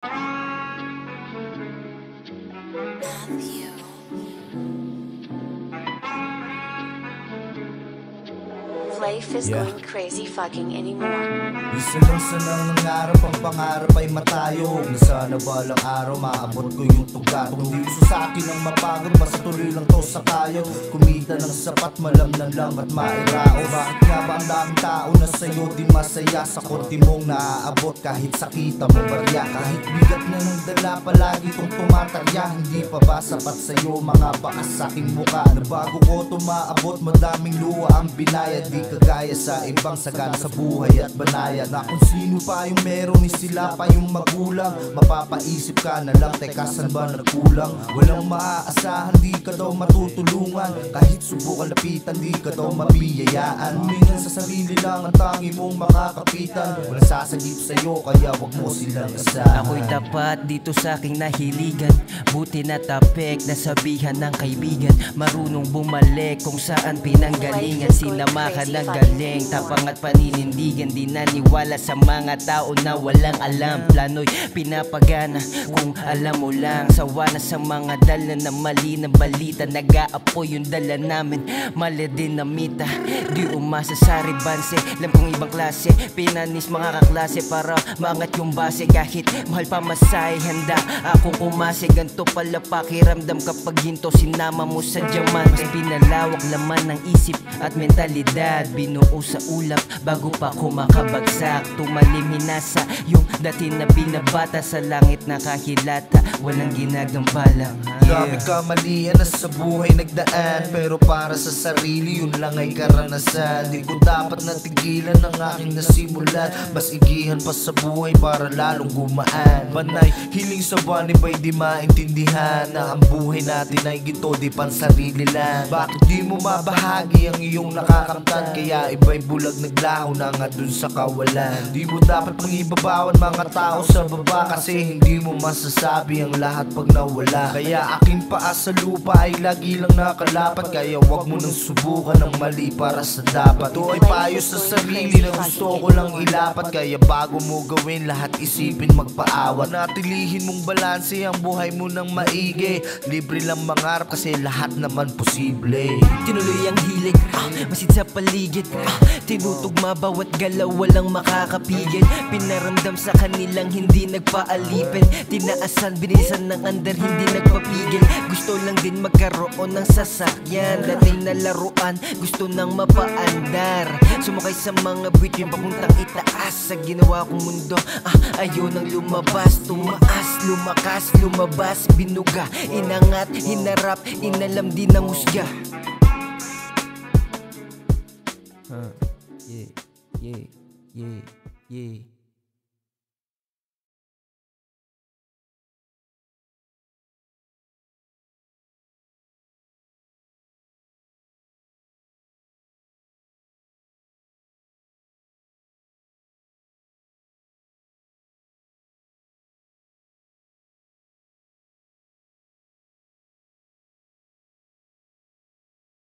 Life is going crazy fucking anymore. Isa lang sanang nangarap, ang pangarap ay matayog. Na sana balang araw maabot ko yung tugatong. Di gusto sa akin ang mapagod, basta tuloy lang to sa kayo. Kumita ng sapat, malamnan lang at mairao. Bakit nga ba ang daming tao na sa'yo di masaya? Sa konti mong naaabot kahit sakita mo barya. Kahit bigat na ng dala, palagi kong tumatarya. Hindi pa ba sapat sa'yo mga bakas sa aking mukha? Na bago ko tumaabot, madaming luha ang binayad. Di kagaya sa ibang sagana sa buhay at banayad. Na kung sino pa yung meron ni sila pa yung magulang. Mapapaisip ka na lang, teka saan ba nagkulang? Walang maaasahan, di ka daw matutulungan. Kahit subukan lapitan, di ka daw mabiyayaan. Humingan sa sarili lang ang tangi mong makakapitan. Walang sasagip sa'yo, kaya wag mo silang asahan. Ako'y tapat dito sa aking nahiligan. Buti na tapik, nasabihan ng kaibigan. Marunong bumalik kung saan pinanggalingan. Sinamahan ng galing, tapang at paninindigan. Di naniwala sa mga tao na walang alam. Plano'y pinapagana kung alam mo lang. Sawa na sa mga dala na mali na balita. Nag-aapoy yung dala namin, mali din na mita. Di umasa sa ribanse, alam kong ibang klase. Pinanis mga kaklase para maangat yung base. Kahit mahal pa masay, handa akong umase. Ganto pala pakiramdam kapag hinto sinama mo sa diamante. Pinalawak laman ng isip at mentalidad. Binuo sa ulap bago pa ako makabagsak. Tumalim hinasa yung dati na binabata. Sa langit nakahilata, walang ginagampalang. Dami kamalian na sa buhay nagdaan, pero para sa sarili yun lang ay karanasan. Di ko dapat natigilan ang aking nasimulan. Mas igihan pa sa buhay para lalong gumaan. Banay, hiling sa buwan iba'y di maintindihan na ang buhay natin ay ginto, di pansarili lang. Bakit di mo mabahagi ang iyong nakakamtan? Kaya iba'y bulag naglaho na nga dun sa kawalan. Di mo dapat pangibabawan mga tao sa baba, kasi hindi mo masasabi ang lahat pag nawala. Kaya aking paa sa lupa ay lagi lang nakalapat. Kaya wag mo nang subukan ng mali para sa dapat. Ito ay payo sa sarili na gusto ko lang ilapat. Kaya bago mo gawin lahat isipin magpaawat. Natilihin mong balanse ang buhay mo ng maigi. Libre lang mangarap kasi lahat naman posible. Tinuloy ang hilig, masid sa paligid. Tinutugma bawat galaw, walang makakapigil. Pinaramdam sa kanilang hindi nagpaalipin. Tinaasan, binisan ng andar, hindi nagpapigil. Gusto lang din magkaroon ng sasakyan. Dating na laruan, gusto nang mapaandar. Sumakay sa mga bituin papuntang itaas. Sa ginawa kong mundo, ayaw nang lumabas. Tumaas, lumakas, lumabas, binuga. Inangat, hinarap, inalam din ang husga. Yeah, yeah, yeah, yeah.